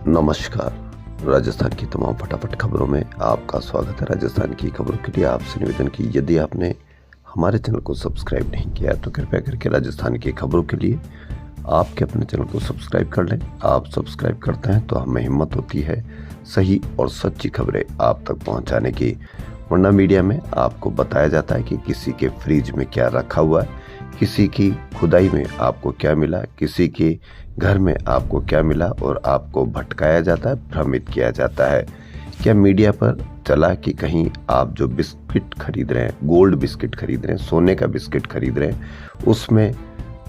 नमस्कार। राजस्थान की तमाम फटाफट खबरों में आपका स्वागत है। राजस्थान की खबरों के लिए आपसे निवेदन की यदि आपने हमारे चैनल को सब्सक्राइब नहीं किया तो कृपया करके राजस्थान की खबरों के लिए आपके अपने चैनल को सब्सक्राइब कर लें। आप सब्सक्राइब करते हैं तो हमें हिम्मत होती है सही और सच्ची खबरें आप तक पहुंचाने की। वरना मीडिया में आपको बताया जाता है कि किसी के फ्रिज में क्या रखा हुआ है, किसी की खुदाई में आपको क्या मिला, किसी के घर में आपको क्या मिला और आपको भटकाया जाता है, भ्रमित किया जाता है। क्या मीडिया पर चला कि कहीं आप जो बिस्किट खरीद रहे हैं, गोल्ड बिस्किट खरीद रहे हैं, सोने का बिस्किट खरीद रहे हैं, उसमें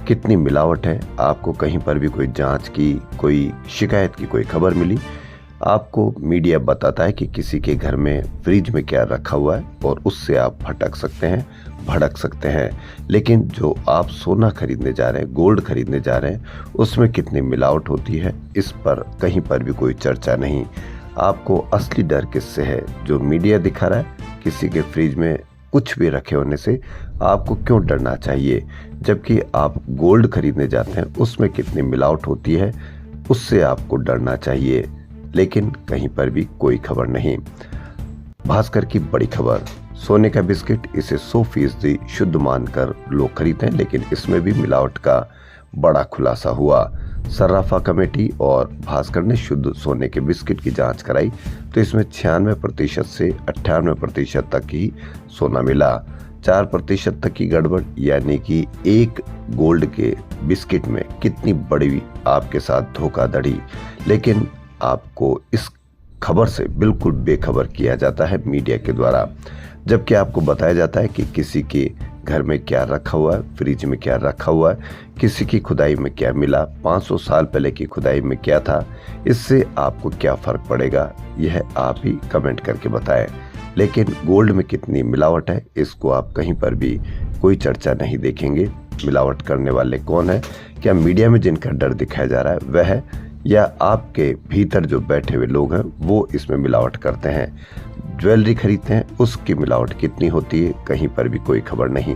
कितनी मिलावट है? आपको कहीं पर भी कोई जांच की, कोई शिकायत की कोई खबर मिली? आपको मीडिया बताता है कि किसी के घर में फ्रिज में क्या रखा हुआ है और उससे आप भटक सकते हैं, भड़क सकते हैं। लेकिन जो आप सोना खरीदने जा रहे हैं, गोल्ड खरीदने जा रहे हैं, उसमें कितनी मिलावट होती है, इस पर कहीं पर भी कोई चर्चा नहीं। आपको असली डर किससे है? जो मीडिया दिखा रहा है किसी के फ्रिज में कुछ भी रखे होने से आपको क्यों डरना चाहिए? जबकि आप गोल्ड खरीदने जाते हैं, उसमें कितनी मिलावट होती है, उससे आपको डरना चाहिए। लेकिन कहीं पर भी कोई खबर नहीं। भास्कर की बड़ी खबर, सोने का बिस्किट, इसे 100% शुद्ध मानकर लोग खरीदते हैं, लेकिन इसमें भी मिलावट का बड़ा खुलासा हुआ। सर्राफा कमेटी और भास्कर ने शुद्ध सोने के बिस्किट की जांच कराई तो इसमें 96% से 98% तक ही सोना मिला। 4% तक की गड़बड़, यानी कि एक गोल्ड के बिस्किट में कितनी बड़ी आपके साथ धोखाधड़ी। लेकिन आपको इस खबर से बिल्कुल बेखबर किया जाता है मीडिया के द्वारा, जबकि आपको बताया जाता है कि किसी के घर में क्या रखा हुआ है, फ्रिज में क्या रखा हुआ है, किसी की खुदाई में क्या मिला, 500 साल पहले की खुदाई में क्या था, इससे आपको क्या फर्क पड़ेगा, यह आप ही कमेंट करके बताएं। लेकिन गोल्ड में कितनी मिलावट है, इसको आप कहीं पर भी कोई चर्चा नहीं देखेंगे। मिलावट करने वाले कौन है? क्या मीडिया में जिनका डर दिखाया जा रहा है वह है, या आपके भीतर जो बैठे हुए लोग हैं वो इसमें मिलावट करते हैं? ज्वेलरी खरीदते हैं, उसकी मिलावट कितनी होती है, कहीं पर भी कोई खबर नहीं।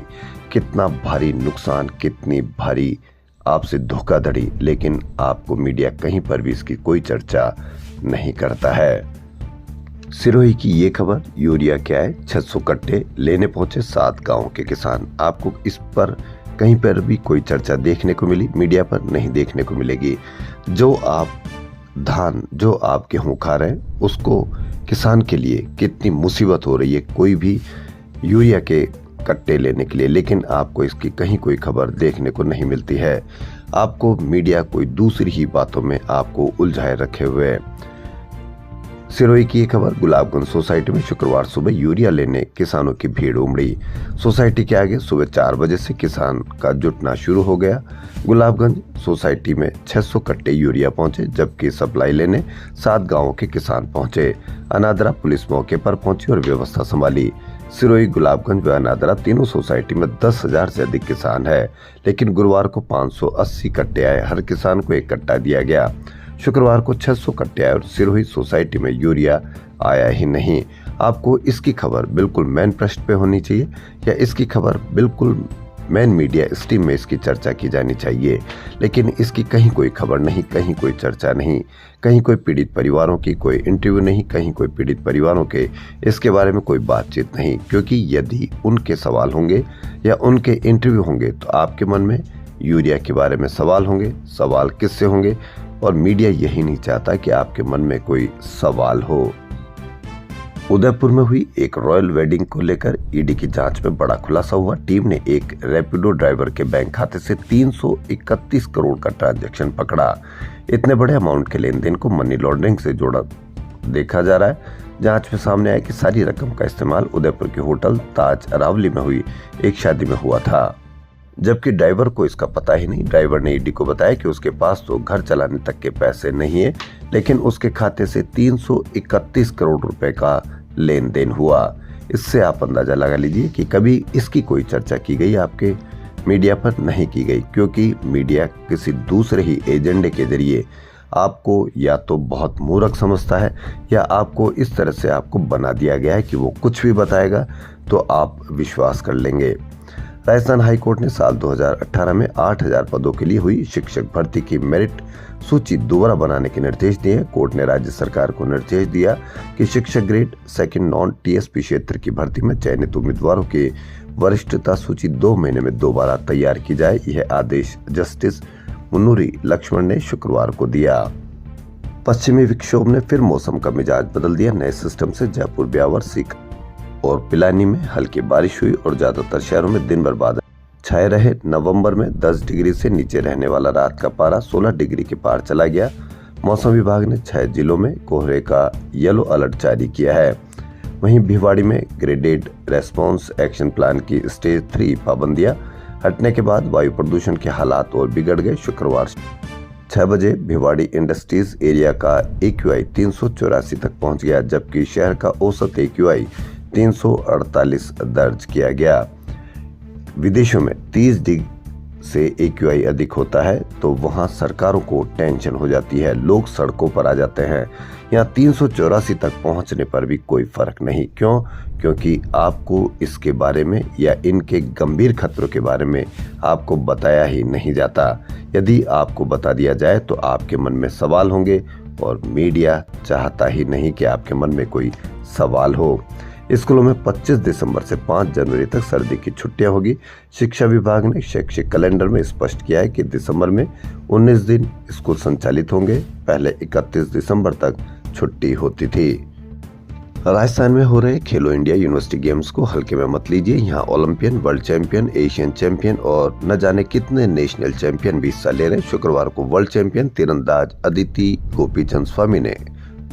कितना भारी नुकसान, कितनी भारी आपसे धोखाधड़ी, लेकिन आपको मीडिया कहीं पर भी इसकी कोई चर्चा नहीं करता है। सिरोही की ये खबर, यूरिया क्या है, 600 कट्टे लेने पहुंचे 7 गांव के किसान। आपको इस पर कहीं पर भी कोई चर्चा देखने को मिली? मीडिया पर नहीं देखने को मिलेगी। जो आप धान, जो आप गेहूं खा रहे हैं, उसको किसान के लिए कितनी मुसीबत हो रही है कोई भी यूरिया के कट्टे लेने के लिए, लेकिन आपको इसकी कहीं कोई खबर देखने को नहीं मिलती है। आपको मीडिया कोई दूसरी ही बातों में आपको उलझाए रखे हुए है। सिरोही की एक खबर, गुलाबगंज सोसाइटी में शुक्रवार सुबह यूरिया लेने किसानों की भीड़ उमड़ी। सोसाइटी के आगे सुबह 4 बजे से किसान का जुटना शुरू हो गया। गुलाबगंज सोसाइटी में 600 कट्टे यूरिया पहुंचे, जबकि सप्लाई लेने 7 गांवों के किसान पहुंचे। अनादरा पुलिस मौके पर पहुंची और व्यवस्था संभाली। सिरोही, गुलाबगंज व अनादरा तीनों सोसाइटी में 10,000 से अधिक किसान है, लेकिन गुरुवार को 580 कट्टे आए। हर किसान को एक कट्टा दिया गया। शुक्रवार को 600 कट्टे आए और सिरोही सोसाइटी में यूरिया आया ही नहीं। आपको इसकी खबर बिल्कुल मेन पृष्ठ पे होनी चाहिए, या इसकी खबर बिल्कुल मेन मीडिया स्ट्रीम में इसकी चर्चा की जानी चाहिए, लेकिन इसकी कहीं कोई खबर नहीं, कहीं कोई चर्चा नहीं, कहीं कोई पीड़ित परिवारों की कोई इंटरव्यू नहीं, कहीं कोई पीड़ित परिवारों के इसके बारे में कोई बातचीत नहीं। क्योंकि यदि उनके सवाल होंगे या उनके इंटरव्यू होंगे तो आपके मन में यूरिया के बारे में सवाल होंगे। सवाल किससे होंगे? और मीडिया यही नहीं चाहता कि आपके मन में कोई सवाल हो। उदयपुर में हुई एक रॉयल वेडिंग को लेकर ईडी की जांच में बड़ा खुलासा हुआ। टीम ने एक रैपिडो ड्राइवर के बैंक खाते से 331 करोड़ का ट्रांजैक्शन पकड़ा। इतने बड़े अमाउंट के लेन देन को मनी लॉन्ड्रिंग से जोड़ा देखा जा रहा है। जांच में सामने आया कि सारी रकम का इस्तेमाल उदयपुर के होटल ताज अरावली में हुई एक शादी में हुआ था, जबकि ड्राइवर को इसका पता ही नहीं। ड्राइवर ने ईडी को बताया कि उसके पास तो घर चलाने तक के पैसे नहीं है, लेकिन उसके खाते से 331 करोड़ रुपए का लेन देन हुआ। इससे आप अंदाजा लगा लीजिए कि कभी इसकी कोई चर्चा की गई आपके मीडिया पर? नहीं की गई, क्योंकि मीडिया किसी दूसरे ही एजेंडे के जरिए आपको या तो बहुत मूर्ख समझता है, या आपको इस तरह से आपको बना दिया गया है कि वो कुछ भी बताएगा तो आप विश्वास कर लेंगे। राजस्थान हाईकोर्ट ने साल 2018 में 8000 पदों के लिए हुई शिक्षक भर्ती की मेरिट सूची दोबारा बनाने के निर्देश दिए। कोर्ट ने राज्य सरकार को निर्देश दिया कि शिक्षक ग्रेड सेकंड नॉन टीएसपी क्षेत्र की भर्ती में चयनित उम्मीदवारों की वरिष्ठता सूची 2 महीने में दोबारा तैयार की जाए। यह आदेश जस्टिस मुन्नुरी लक्ष्मण ने शुक्रवार को दिया। पश्चिमी विक्षोभ ने फिर मौसम का मिजाज बदल दिया। नए सिस्टम से जयपुर, ब्यावर, सीकर और पिलानी में हल्की बारिश हुई और ज्यादातर शहरों में दिन भर बादल छाए रहे। नवंबर में 10 डिग्री से नीचे रहने वाला रात का पारा 16 डिग्री के पार चला गया। मौसम विभाग ने 6 जिलों में कोहरे का येलो अलर्ट जारी किया है। वहीं भिवाड़ी में ग्रेडेड रेस्पॉन्स एक्शन प्लान की स्टेज 3 पाबंदियां हटने के बाद वायु प्रदूषण के हालात और बिगड़ गए। शुक्रवार 6 बजे भिवाड़ी इंडस्ट्रीज एरिया का AQI 384 तक पहुंच गया, जबकि शहर का औसत AQI 348 दर्ज किया गया। विदेशों में 30 डिग्री से AQI अधिक होता है तो वहां सरकारों को टेंशन हो जाती है, लोग सड़कों पर आ जाते हैं। यहाँ 384 तक पहुंचने पर भी कोई फर्क नहीं। क्यों? क्योंकि आपको इसके बारे में या इनके गंभीर खतरों के बारे में आपको बताया ही नहीं जाता। यदि आपको बता दिया जाए तो आपके मन में सवाल होंगे और मीडिया चाहता ही नहीं कि आपके मन में कोई सवाल हो। स्कूलों में 25 दिसंबर से 5 जनवरी तक सर्दी की छुट्टियां होगी। शिक्षा विभाग ने शैक्षिक कैलेंडर में स्पष्ट किया है कि दिसंबर में 19 दिन स्कूल संचालित होंगे। पहले 31 दिसंबर तक छुट्टी होती थी। राजस्थान में हो रहे खेलो इंडिया यूनिवर्सिटी गेम्स को हल्के में मत लीजिए। यहाँ Olympian, world champion, Asian champion और न जाने कितने नेशनल चैंपियन भी हिस्सा ले रहे हैं। शुक्रवार को वर्ल्ड चैंपियन तीरंदाज अदिति गोपीचंद स्वामी ने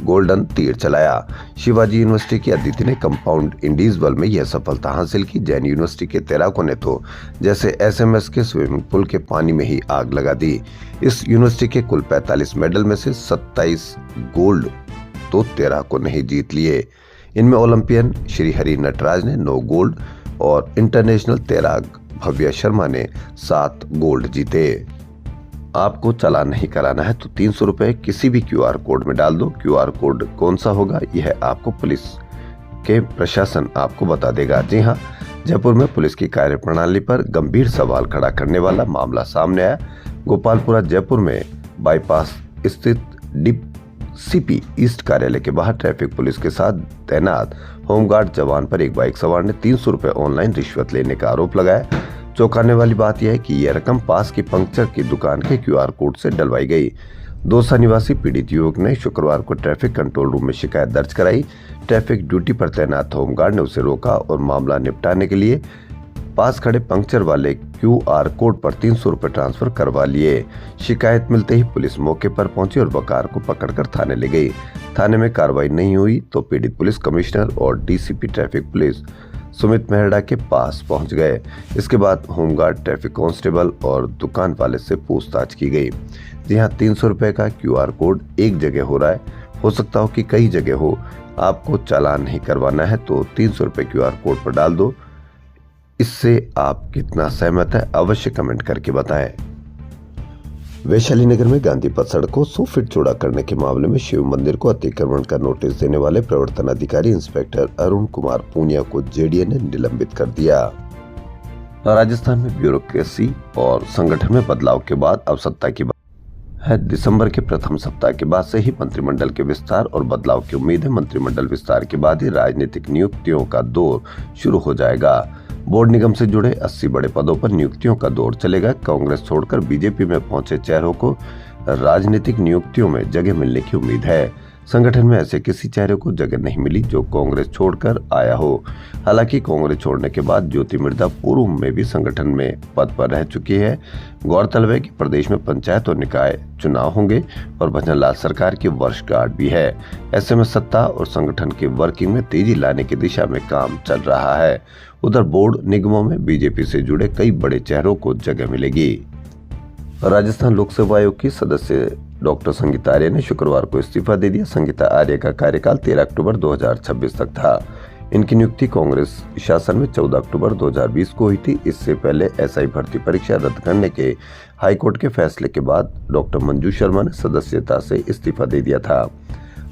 गोल्डन तीर चलाया। शिवाजी यूनिवर्सिटी की अदिति ने कंपाउंड इंडिविजुअल में यह सफलता हासिल की। जैन यूनिवर्सिटी के तैराकों ने तो जैसे SMS के स्विमिंग पूल के पानी में ही आग लगा दी। इस यूनिवर्सिटी के कुल 45 मेडल में से 27 गोल्ड तो तैराकों ने ही जीत लिए। इनमें ओलंपियन श्रीहरि नटराज ने 9 गोल्ड और इंटरनेशनल तैराक भव्या शर्मा ने 7 गोल्ड जीते। आपको चालान नहीं कराना है तो 300 रुपए किसी भी QR कोड में डाल दो। QR कोड कौन सा होगा यह आपको पुलिस के प्रशासन आपको बता देगा। जी हाँ, जयपुर में पुलिस की कार्यप्रणाली पर गंभीर सवाल खड़ा करने वाला मामला सामने आया। गोपालपुरा जयपुर में बाईपास स्थित DCP ईस्ट कार्यालय के बाहर ट्रैफिक पुलिस के साथ तैनात होमगार्ड जवान पर एक बाइक सवार ने 300 रुपए ऑनलाइन रिश्वत लेने का आरोप लगाया। चौंकाने वाली बात यह है कि यह रकम पास की पंक्चर की दुकान के QR कोड से डलवाई गई। दौसा निवासी पीड़ित युवक ने शुक्रवार को ट्रैफिक कंट्रोल रूम में शिकायत दर्ज कराई। ट्रैफिक ड्यूटी पर तैनात होमगार्ड ने उसे रोका और मामला निपटाने के लिए पास खड़े पंक्चर वाले QR कोड पर 300 रुपए ट्रांसफर करवा लिए। शिकायत मिलते ही पुलिस मौके पर पहुंची और वकार को पकड़कर थाने ले गई। थाने में कार्रवाई नहीं हुई तो पीड़ित पुलिस कमिश्नर और DCP traffic police Sumit Mehra के पास पहुंच गए। इसके बाद होमगार्ड, ट्रैफिक कांस्टेबल और दुकान वाले से पूछताछ की गई। जी हाँ, 300 रुपए का QR कोड एक जगह हो रहा है, हो सकता हो कि कई जगह हो। आपको चालान नहीं करवाना है तो 300 रुपए QR कोड पर डाल दो। इससे आप कितना सहमत है अवश्य कमेंट करके बताएं। वैशाली नगर में गांधी पथ सड़क को 100 फीट चौड़ा करने के मामले में शिव मंदिर को अतिक्रमण का नोटिस देने वाले प्रवर्तन अधिकारी इंस्पेक्टर अरुण कुमार पूनिया को JDA ने निलंबित कर दिया। राजस्थान में ब्यूरोक्रेसी और संगठन में बदलाव के बाद अब सत्ता की बात है। दिसंबर के प्रथम सप्ताह के बाद से ही मंत्रिमंडल के विस्तार और बदलाव की उम्मीद है। मंत्रिमंडल विस्तार के बाद ही राजनीतिक नियुक्तियों का दौर शुरू हो जाएगा। बोर्ड निगम से जुड़े 80 बड़े पदों पर नियुक्तियों का दौर चलेगा। कांग्रेस छोड़कर BJP में पहुंचे चेहरों को राजनीतिक नियुक्तियों में जगह मिलने की उम्मीद है। संगठन में ऐसे किसी चेहरे को जगह नहीं मिली जो कांग्रेस छोड़कर आया हो। हालांकि कांग्रेस छोड़ने के बाद ज्योति मिर्धा पूर्व में भी संगठन में पद पर रह चुकी है। गौरतलब है कि प्रदेश में पंचायत और निकाय चुनाव होंगे और भजन लाल सरकार की वर्षगांठ भी है। ऐसे में सत्ता और संगठन की वर्किंग में तेजी लाने की दिशा में काम चल रहा है। उधर बोर्ड निगमों में BJP से जुड़े कई बड़े चेहरों को जगह मिलेगी। राजस्थान लोक सेवा आयोग की सदस्य डॉक्टर संगीता आर्य ने शुक्रवार को इस्तीफा दे दिया। संगीता आर्य का कार्यकाल 13 अक्टूबर 2026 तक था। इनकी नियुक्ति कांग्रेस शासन में 14 अक्टूबर 2020 को हुई थी। इससे पहले SI भर्ती परीक्षा रद्द करने के हाईकोर्ट के फैसले के बाद डॉक्टर मंजू शर्मा ने सदस्यता से इस्तीफा दे दिया था।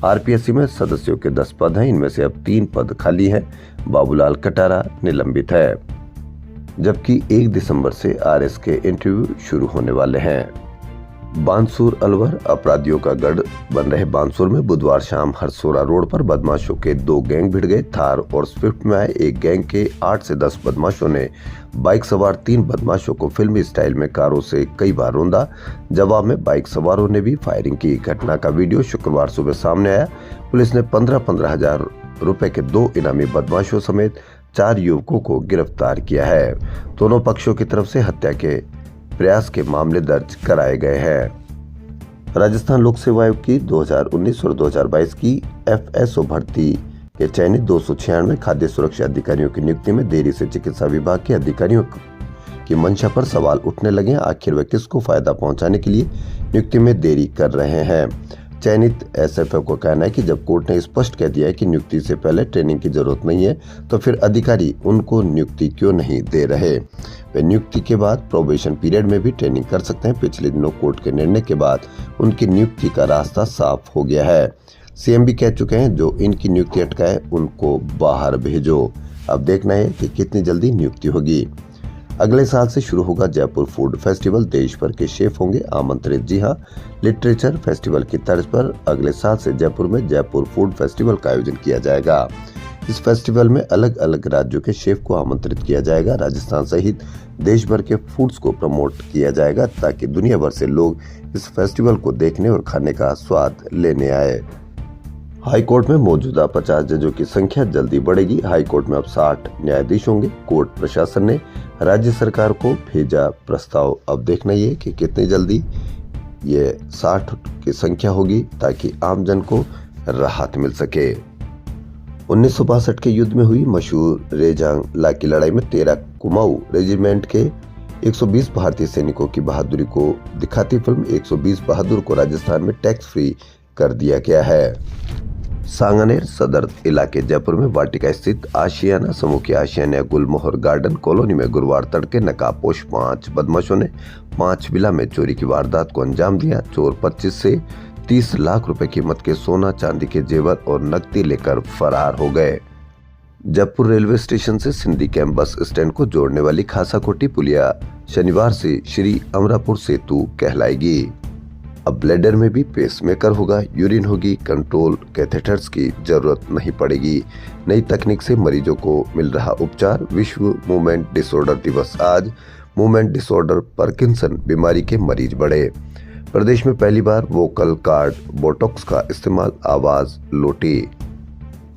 RPSC में सदस्यों के 10 पद हैं, इनमें से अब 3 पद खाली हैं। बाबूलाल कटारा निलंबित है। जबकि 1 दिसंबर से आरएस के इंटरव्यू शुरू होने वाले हैं। बानसूर अलवर अपराधियों का गढ़ बन रहे बानसूर में बुधवार शाम हरसोरा रोड पर बदमाशों के 2 गैंग भिड़ गए। थार और स्विफ्ट में आए एक गैंग के 8 से 10 बदमाशों ने बाइक सवार 3 बदमाशों को फिल्मी स्टाइल में कारों से कई बार रौंदा। जवाब में बाइक सवारों ने भी फायरिंग की। घटना का वीडियो शुक्रवार सुबह सामने आया। पुलिस ने 15-15 हजार रुपए के 2 इनामी बदमाशों समेत 4 युवकों को गिरफ्तार किया है। दोनों पक्षों की तरफ से हत्या के प्रयास के मामले दर्ज कराए गए हैं। राजस्थान लोक सेवा आयोग की 2019 और 2022 की FSO भर्ती के चयनित 296 खाद्य सुरक्षा अधिकारियों की नियुक्ति में देरी से चिकित्सा विभाग के अधिकारियों की मंशा पर सवाल उठने लगे। आखिर वे किसको फायदा पहुंचाने के लिए नियुक्ति में देरी कर रहे हैं। चयनित SFO को कहना है कि जब कोर्ट ने स्पष्ट कह दिया है कि नियुक्ति से पहले ट्रेनिंग की जरूरत नहीं है, तो फिर अधिकारी उनको नियुक्ति क्यों नहीं दे रहे। वे नियुक्ति के बाद प्रोबेशन पीरियड में भी ट्रेनिंग कर सकते हैं। पिछले दिनों कोर्ट के निर्णय के बाद उनकी नियुक्ति का रास्ता साफ हो गया है। CM भी कह चुके हैं जो इनकी नियुक्ति अटकाए उनको बाहर भेजो। अब देखना है कि कितनी जल्दी नियुक्ति होगी। अगले साल से शुरू होगा जयपुर फूड फेस्टिवल। देश भर के शेफ होंगे आमंत्रित। जी हां, लिटरेचर फेस्टिवल की तर्ज पर अगले साल से जयपुर में जयपुर फूड फेस्टिवल का आयोजन किया जाएगा। इस फेस्टिवल में अलग अलग राज्यों के शेफ को आमंत्रित किया जाएगा। राजस्थान सहित देश भर के फूड्स को प्रमोट किया जाएगा ताकि दुनिया भर से लोग इस फेस्टिवल को देखने और खाने का स्वाद लेने आए। हाई कोर्ट में मौजूदा 50 जजों की संख्या जल्दी बढ़ेगी। हाई कोर्ट में अब 60 न्यायाधीश होंगे। कोर्ट प्रशासन ने राज्य सरकार को भेजा प्रस्ताव। अब देखना ये कि कितनी जल्दी ये 60 की संख्या होगी ताकि आमजन को राहत मिल सके। 1962 के युद्ध में हुई मशहूर रेजांग ला की लड़ाई में 13 कुमाऊं रेजिमेंट के 120 भारतीय सैनिकों की बहादुरी को दिखाती फिल्म 120 बहादुर को राजस्थान में टैक्स फ्री कर दिया गया है। सांगानेर सदर इलाके जयपुर में वाटिका स्थित आशियाना समूह की आशियाना गुलमोहर गार्डन कॉलोनी में गुरुवार तड़के नकाबपोश 5 बदमाशों ने 5 विला में चोरी की वारदात को अंजाम दिया। चोर 25 से 30 लाख रुपए कीमत के सोना चांदी के जेवर और नकदी लेकर फरार हो गए। जयपुर रेलवे स्टेशन से सिंधी कैंप बस स्टैंड को जोड़ने वाली खासाकोटी पुलिया शनिवार से श्री अमरापुर सेतु कहलाएगी। अब ब्लैडर में भी पेसमेकर होगा, यूरिन होगी, कंट्रोल कैथेटर्स की जरूरत नहीं पड़ेगी। नई तकनीक से मरीजों को मिल रहा उपचार। विश्व मूवमेंट डिसऑर्डर दिवस आज। मूवमेंट डिसऑर्डर पार्किंसन बीमारी के मरीज बढ़े। प्रदेश में पहली बार वोकल कार्ड बोटॉक्स का इस्तेमाल आवाज लौटी।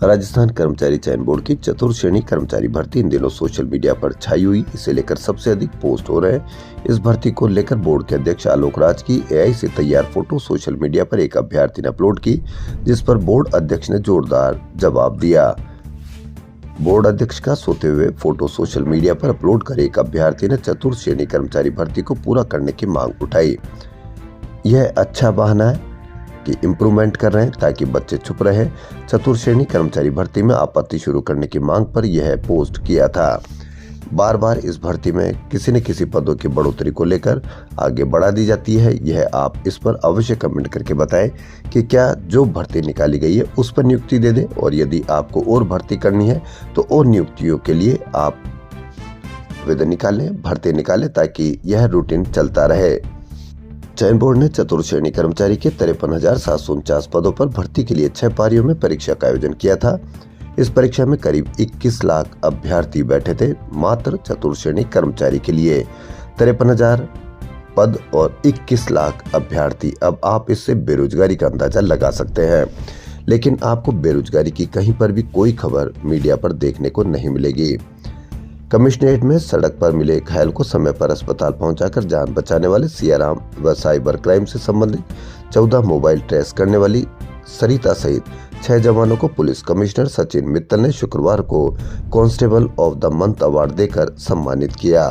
राजस्थान कर्मचारी चयन बोर्ड की चतुर्थ श्रेणी कर्मचारी भर्ती इन दिनों सोशल मीडिया पर छाई हुई। इसे लेकर सबसे अधिक पोस्ट हो रहे हैं। इस भर्ती को लेकर बोर्ड के अध्यक्ष आलोक राज की AI से तैयार फोटो सोशल मीडिया पर एक अभ्यर्थी ने अपलोड की, जिस पर बोर्ड अध्यक्ष ने जोरदार जवाब दिया। बोर्ड अध्यक्ष का सोते हुए फोटो सोशल मीडिया पर अपलोड कर एक अभ्यर्थी ने चतुर्थ श्रेणी कर्मचारी भर्ती को पूरा करने की मांग उठाई। यह अच्छा बहाना है कि इम्प्रूवमेंट कर रहे हैं ताकि बच्चे छुप रहे। चतुर्थ श्रेणी कर्मचारी भर्ती में आपत्ति शुरू करने की मांग पर यह पोस्ट किया था। बार बार इस भर्ती में किसी न किसी पदों की बढ़ोतरी को लेकर आगे बढ़ा दी जाती है। यह आप इस पर अवश्य कमेंट करके बताएं कि क्या जो भर्ती निकाली गई है उस पर नियुक्ति दे दें, और यदि आपको और भर्ती करनी है तो और नियुक्तियों के लिए आप आवेदन निकालें, भर्ती निकालें ताकि यह रूटीन चलता रहे। चयन बोर्ड ने चतुर्थ श्रेणी कर्मचारी के 53,749 पदों पर भर्ती के लिए 6 पारियों में परीक्षा का आयोजन किया था। इस परीक्षा में करीब 21 लाख अभ्यर्थी बैठे थे। मात्र चतुर्थ श्रेणी कर्मचारी के लिए 53,000 पद और 21 लाख अभ्यर्थी। अब आप इससे बेरोजगारी का अंदाजा लगा सकते हैं, लेकिन आपको बेरोजगारी की कहीं पर भी कोई खबर मीडिया पर देखने को नहीं मिलेगी। कमिश्नरेट में सड़क पर मिले घायल को समय पर अस्पताल पहुंचाकर जान बचाने वाले सियाराम व साइबर क्राइम से संबंधित 14 मोबाइल ट्रेस करने वाली सरिता सहित 6 जवानों को पुलिस कमिश्नर सचिन मित्तल ने शुक्रवार को constable of the month award देकर सम्मानित किया।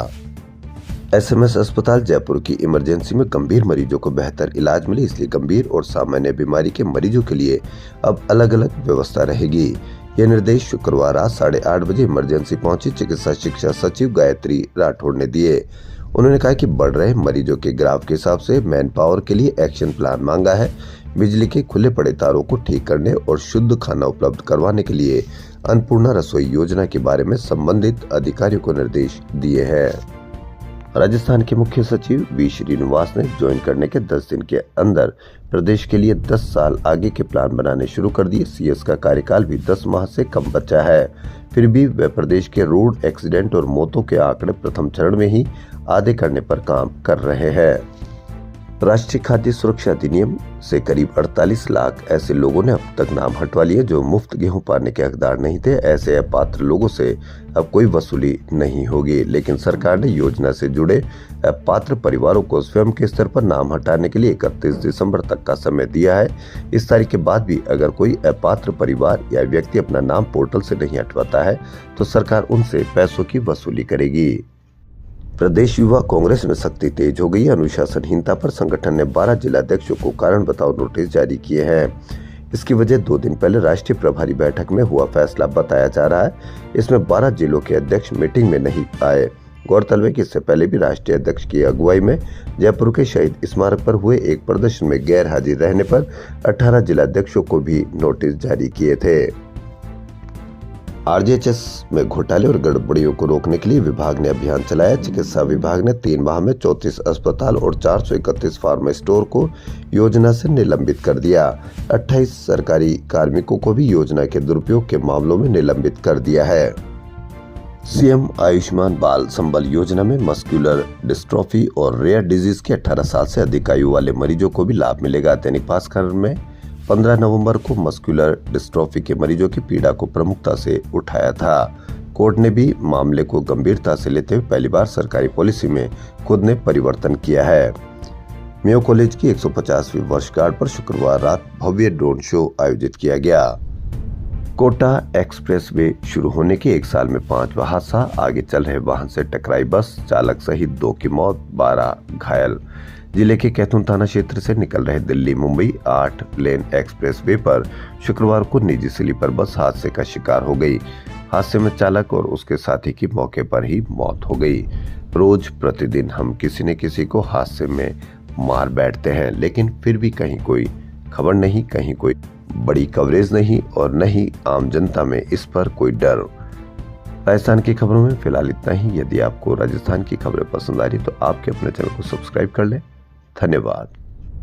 SMS अस्पताल जयपुर की इमरजेंसी में गंभीर मरीजों को बेहतर इलाज मिले, इसलिए गंभीर और सामान्य बीमारी के मरीजों के लिए अब अलग अलग व्यवस्था रहेगी। यह निर्देश शुक्रवार रात 8:30 बजे इमरजेंसी पहुंची चिकित्सा शिक्षा सचिव गायत्री राठौड़ ने दिए। उन्होंने कहा कि बढ़ रहे मरीजों के ग्राफ के हिसाब से मैन पावर के लिए एक्शन प्लान मांगा है। बिजली के खुले पड़े तारों को ठीक करने और शुद्ध खाना उपलब्ध करवाने के लिए अन्नपूर्णा रसोई योजना के बारे में संबंधित अधिकारियों को निर्देश दिए हैं। राजस्थान के मुख्य सचिव वी श्रीनिवास ने ज्वाइन करने के 10 दिन के अंदर प्रदेश के लिए 10 साल आगे के प्लान बनाने शुरू कर दिए। सीएस का कार्यकाल भी 10 माह से कम बचा है, फिर भी वे प्रदेश के रोड एक्सीडेंट और मौतों के आंकड़े प्रथम चरण में ही आधे करने पर काम कर रहे हैं। राष्ट्रीय खाद्य सुरक्षा अधिनियम से करीब 48 लाख ऐसे लोगों ने अब तक नाम हटवा लिए जो मुफ्त गेहूं पाने के हकदार नहीं थे। ऐसे अपात्र लोगों से अब कोई वसूली नहीं होगी, लेकिन सरकार ने योजना से जुड़े अपात्र परिवारों को स्वयं के स्तर पर नाम हटाने के लिए 31 दिसंबर तक का समय दिया है। इस तारीख के बाद भी अगर कोई अपात्र परिवार या व्यक्ति अपना नाम पोर्टल से नहीं हटवाता है तो सरकार उनसे पैसों की वसूली करेगी। प्रदेश युवा कांग्रेस में सख्ती तेज हो गई। अनुशासनहीनता पर संगठन ने 12 जिलाध्यक्षों को कारण बताओ नोटिस जारी किए हैं। इसकी वजह 2 दिन पहले राष्ट्रीय प्रभारी बैठक में हुआ फैसला बताया जा रहा है। इसमें 12 जिलों के अध्यक्ष मीटिंग में नहीं आए। गौरतलब है कि इससे पहले भी राष्ट्रीय अध्यक्ष की अगुवाई में जयपुर के शहीद स्मारक पर हुए एक प्रदर्शन में गैर हाजिर रहने पर 18 जिलाध्यक्षों को भी नोटिस जारी किए थे। आरजीएचएस में घोटाले और गड़बड़ियों को रोकने के लिए विभाग ने अभियान चलाया। चिकित्सा विभाग ने 3 माह में 34 अस्पताल और 431 फार्मा स्टोर को योजना से निलंबित कर दिया। 28 सरकारी कार्मिकों को भी योजना के दुरुपयोग के मामलों में निलंबित कर दिया है। सीएम आयुष्मान बाल संबल योजना में मस्कुलर डिस्ट्रॉफी और रेयर डिजीज के 18 साल से अधिक आयु वाले मरीजों को भी लाभ मिलेगा। दैनिक भास्कर में 15 नवंबर को मस्कुलर डिस्ट्रॉफी के मरीजों की पीड़ा को प्रमुखता से उठाया था। कोर्ट ने भी मामले को गंभीरता से लेते हुए पहली बार सरकारी पॉलिसी में खुद ने परिवर्तन किया है। मेयो कॉलेज की 150वीं वर्षगांठ पर शुक्रवार रात भव्य ड्रोन शो आयोजित किया गया। कोटा एक्सप्रेसवे शुरू होने के 1 साल में 5वां हादसा। आगे चल रहे वाहन से टकराई बस, चालक सहित 2 की मौत, 12 घायल। जिले के कैथून थाना क्षेत्र से निकल रहे दिल्ली मुंबई 8 लेन एक्सप्रेसवे पर शुक्रवार को निजी स्लीपर बस हादसे का शिकार हो गई। हादसे में चालक और उसके साथी की मौके पर ही मौत हो गई। रोज प्रतिदिन हम किसी न किसी को हादसे में मार बैठते हैं, लेकिन फिर भी कहीं कोई खबर नहीं, कहीं कोई बड़ी कवरेज नहीं और न ही आम जनता में इस पर कोई डर। राजस्थान की खबरों में फिलहाल इतना ही। यदि आपको राजस्थान की खबरें पसंद आ रही तो आपके अपने चैनल को सब्सक्राइब कर लें। धन्यवाद।